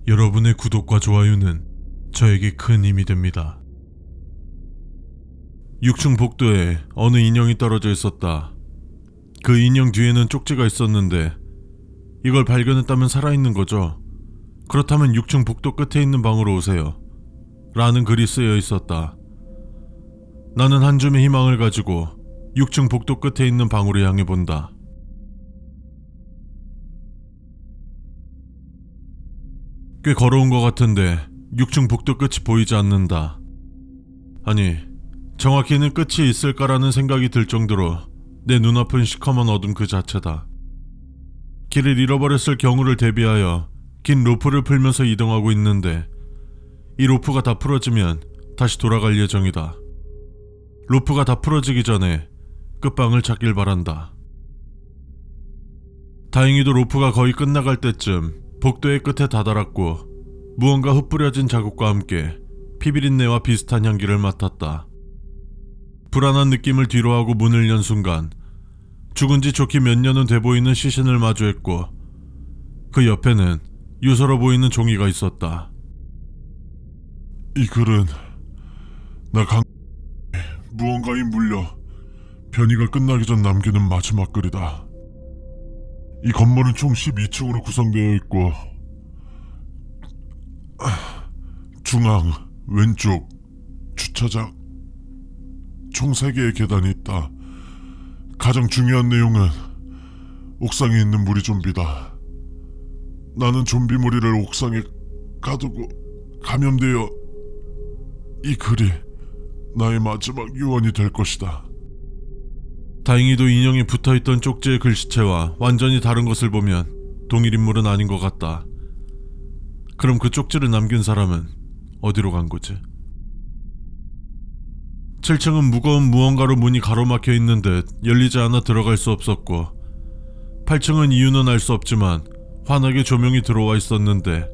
여러분의 구독과 좋아요는 저에게 큰 힘이 됩니다. 6층 복도에 어느 인형이 떨어져 있었다. 그 인형 뒤에는 쪽지가 있었는데 이걸 발견했다면 살아있는 거죠. 그렇다면 6층 복도 끝에 있는 방으로 오세요. 라는 글이 쓰여 있었다. 나는 한 줌의 희망을 가지고 6층 복도 끝에 있는 방으로 향해 본다. 꽤 걸어온 것 같은데 6층 복도 끝이 보이지 않는다. 아니, 정확히는 끝이 있을까라는 생각이 들 정도로 내 눈앞은 시커먼 어둠 그 자체다. 길을 잃어버렸을 경우를 대비하여 긴 로프를 풀면서 이동하고 있는데 이 로프가 다 풀어지면 다시 돌아갈 예정이다. 로프가 다 풀어지기 전에 끝방을 찾길 바란다. 다행히도 로프가 거의 끝나갈 때쯤 복도의 끝에 다다랐고 무언가 흩뿌려진 자국과 함께 피비린내와 비슷한 향기를 맡았다. 불안한 느낌을 뒤로하고 문을 연 순간 죽은 지 좋게 몇 년은 돼 보이는 시신을 마주했고 그 옆에는 유서로 보이는 종이가 있었다. 이 글은 나 무언가에 물려 변이가 끝나기 전 남기는 마지막 글이다. 이 건물은 총 12층으로 구성되어 있고 중앙, 왼쪽, 주차장 총 3개의 계단이 있다. 가장 중요한 내용은 옥상에 있는 무리 좀비다. 나는 좀비 무리를 옥상에 가두고 감염되어 이 글이 나의 마지막 유언이 될 것이다. 다행히도 인형에 붙어있던 쪽지의 글씨체와 완전히 다른 것을 보면 동일 인물은 아닌 것 같다. 그럼 그 쪽지를 남긴 사람은 어디로 간 거지? 7층은 무거운 무언가로 문이 가로막혀 있는 듯 열리지 않아 들어갈 수 없었고 8층은 이유는 알 수 없지만 환하게 조명이 들어와 있었는데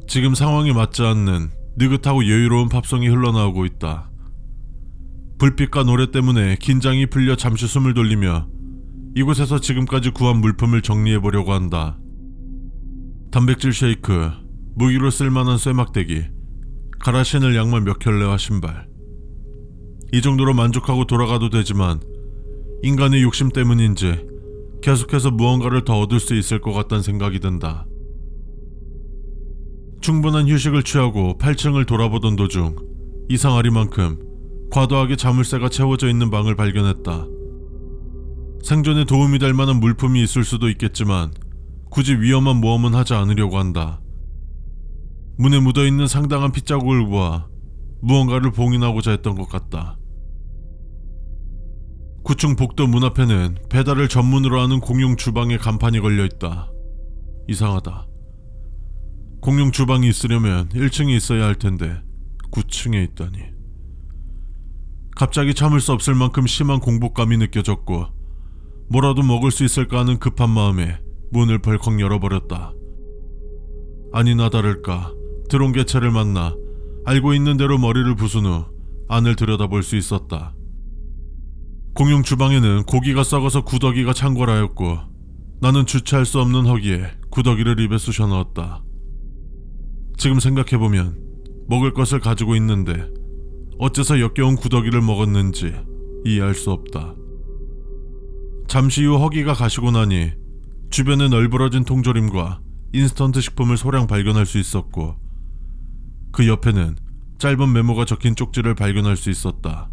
지금 상황에 맞지 않는 느긋하고 여유로운 팝송이 흘러나오고 있다. 불빛과 노래 때문에 긴장이 풀려 잠시 숨을 돌리며 이곳에서 지금까지 구한 물품을 정리해보려고 한다. 단백질 쉐이크, 무기로 쓸만한 쇠막대기, 갈아 신을 양말 몇 켤레와 신발. 이 정도로 만족하고 돌아가도 되지만 인간의 욕심 때문인지 계속해서 무언가를 더 얻을 수 있을 것 같다는 생각이 든다. 충분한 휴식을 취하고 8층을 돌아보던 도중 이상하리만큼 과도하게 자물쇠가 채워져 있는 방을 발견했다. 생존에 도움이 될 만한 물품이 있을 수도 있겠지만 굳이 위험한 모험은 하지 않으려고 한다. 문에 묻어있는 상당한 핏자국을 보아 무언가를 봉인하고자 했던 것 같다. 9층 복도 문 앞에는 배달을 전문으로 하는 공용 주방에 간판이 걸려있다. 이상하다. 공용 주방이 있으려면 1층에 있어야 할 텐데 9층에 있다니. 갑자기 참을 수 없을 만큼 심한 공복감이 느껴졌고 뭐라도 먹을 수 있을까 하는 급한 마음에 문을 벌컥 열어버렸다. 아니나 다를까 드론 개체를 만나 알고 있는 대로 머리를 부순 후 안을 들여다볼 수 있었다. 공용 주방에는 고기가 썩어서 구더기가 창궐하였고 나는 주체할 수 없는 허기에 구더기를 입에 쑤셔 넣었다. 지금 생각해보면 먹을 것을 가지고 있는데 어째서 역겨운 구더기를 먹었는지 이해할 수 없다. 잠시 후 허기가 가시고 나니 주변에 널브러진 통조림과 인스턴트 식품을 소량 발견할 수 있었고 그 옆에는 짧은 메모가 적힌 쪽지를 발견할 수 있었다.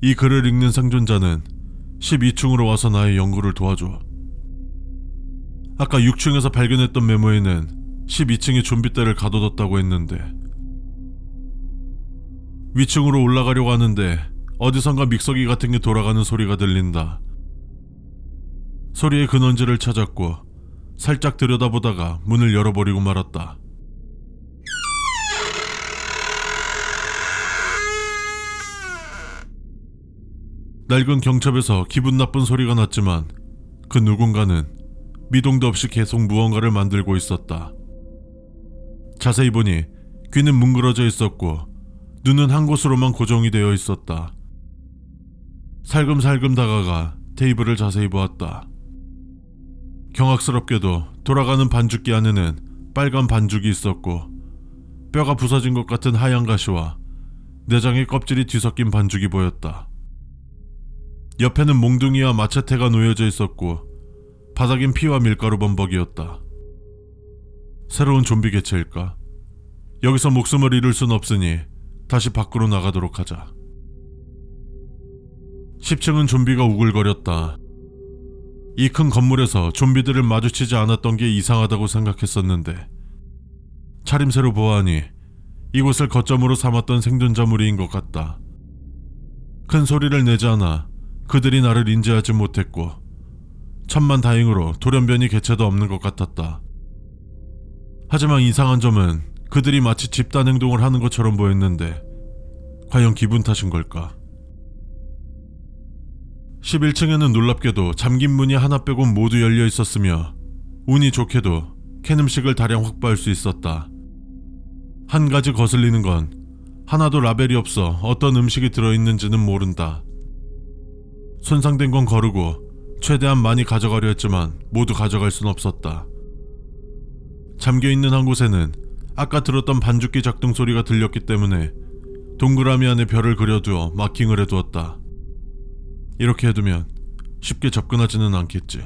이 글을 읽는 생존자는 12층으로 와서 나의 연구를 도와줘. 아까 6층에서 발견했던 메모에는 12층에 좀비 떼를 가둬뒀다고 했는데 위층으로 올라가려고 하는데 어디선가 믹서기 같은 게 돌아가는 소리가 들린다. 소리의 근원지를 찾았고 살짝 들여다보다가 문을 열어버리고 말았다. 낡은 경첩에서 기분 나쁜 소리가 났지만 그 누군가는 미동도 없이 계속 무언가를 만들고 있었다. 자세히 보니 귀는 뭉그러져 있었고 눈은 한 곳으로만 고정이 되어 있었다. 살금살금 다가가 테이블을 자세히 보았다. 경악스럽게도 돌아가는 반죽기 안에는 빨간 반죽이 있었고 뼈가 부서진 것 같은 하얀 가시와 내장의 껍질이 뒤섞인 반죽이 보였다. 옆에는 몽둥이와 마체테가 놓여져 있었고 바닥엔 피와 밀가루 범벅이었다. 새로운 좀비 개체일까? 여기서 목숨을 잃을 순 없으니 다시 밖으로 나가도록 하자. 10층은 좀비가 우글거렸다. 이 큰 건물에서 좀비들을 마주치지 않았던 게 이상하다고 생각했었는데 차림새로 보아하니 이곳을 거점으로 삼았던 생존자 무리인 것 같다. 큰 소리를 내지 않아 그들이 나를 인지하지 못했고 천만다행으로 돌연변이 개체도 없는 것 같았다. 하지만 이상한 점은 그들이 마치 집단 행동을 하는 것처럼 보였는데 과연 기분 탓인 걸까? 11층에는 놀랍게도 잠긴 문이 하나 빼곤 모두 열려 있었으며 운이 좋게도 캔 음식을 다량 확보할 수 있었다. 한 가지 거슬리는 건 하나도 라벨이 없어 어떤 음식이 들어있는지는 모른다. 손상된 건 거르고 최대한 많이 가져가려 했지만 모두 가져갈 순 없었다. 잠겨있는 한 곳에는 아까 들었던 반죽기 작동 소리가 들렸기 때문에 동그라미 안에 별을 그려두어 마킹을 해두었다. 이렇게 해두면 쉽게 접근하지는 않겠지.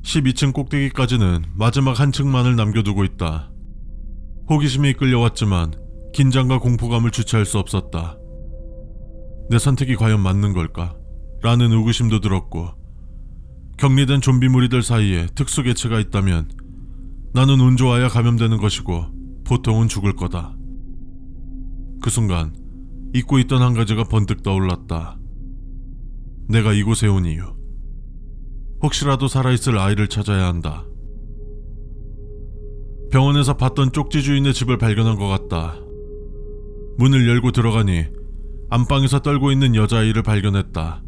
12층 꼭대기까지는 마지막 한 층만을 남겨두고 있다. 호기심이 이끌려왔지만 긴장과 공포감을 주체할 수 없었다. 내 선택이 과연 맞는 걸까? 라는 의구심도 들었고 격리된 좀비 무리들 사이에 특수 개체가 있다면 나는 운 좋아야 감염되는 것이고 보통은 죽을 거다. 그 순간 잊고 있던 한 가지가 번뜩 떠올랐다. 내가 이곳에 온 이유. 혹시라도 살아있을 아이를 찾아야 한다. 병원에서 봤던 쪽지 주인의 집을 발견한 것 같다. 문을 열고 들어가니 안방에서 떨고 있는 여자아이를 발견했다.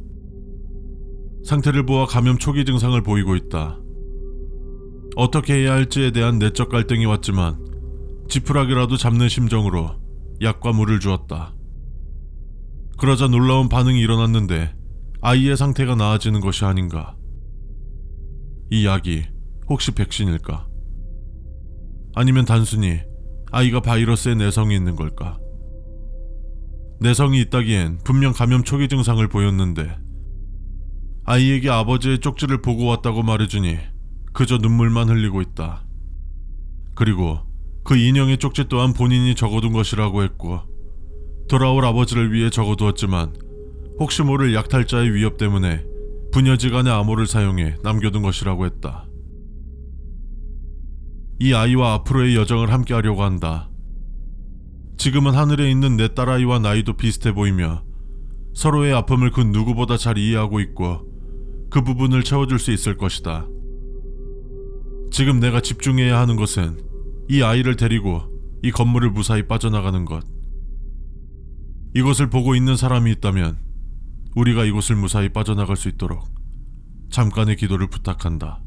상태를 보아 감염 초기 증상을 보이고 있다. 어떻게 해야 할지에 대한 내적 갈등이 왔지만 지푸라기라도 잡는 심정으로 약과 물을 주었다. 그러자 놀라운 반응이 일어났는데 아이의 상태가 나아지는 것이 아닌가. 이 약이 혹시 백신일까? 아니면 단순히 아이가 바이러스의 내성이 있는 걸까? 내성이 있다기엔 분명 감염 초기 증상을 보였는데 아이에게 아버지의 쪽지를 보고 왔다고 말해주니 그저 눈물만 흘리고 있다. 그리고 그 인형의 쪽지 또한 본인이 적어둔 것이라고 했고 돌아올 아버지를 위해 적어두었지만 혹시 모를 약탈자의 위협 때문에 부녀지간의 암호를 사용해 남겨둔 것이라고 했다. 이 아이와 앞으로의 여정을 함께 하려고 한다. 지금은 하늘에 있는 내 딸아이와 나이도 비슷해 보이며 서로의 아픔을 그 누구보다 잘 이해하고 있고 그 부분을 채워줄 수 있을 것이다. 지금 내가 집중해야 하는 것은 이 아이를 데리고 이 건물을 무사히 빠져나가는 것. 이것을 보고 있는 사람이 있다면 우리가 이곳을 무사히 빠져나갈 수 있도록 잠깐의 기도를 부탁한다.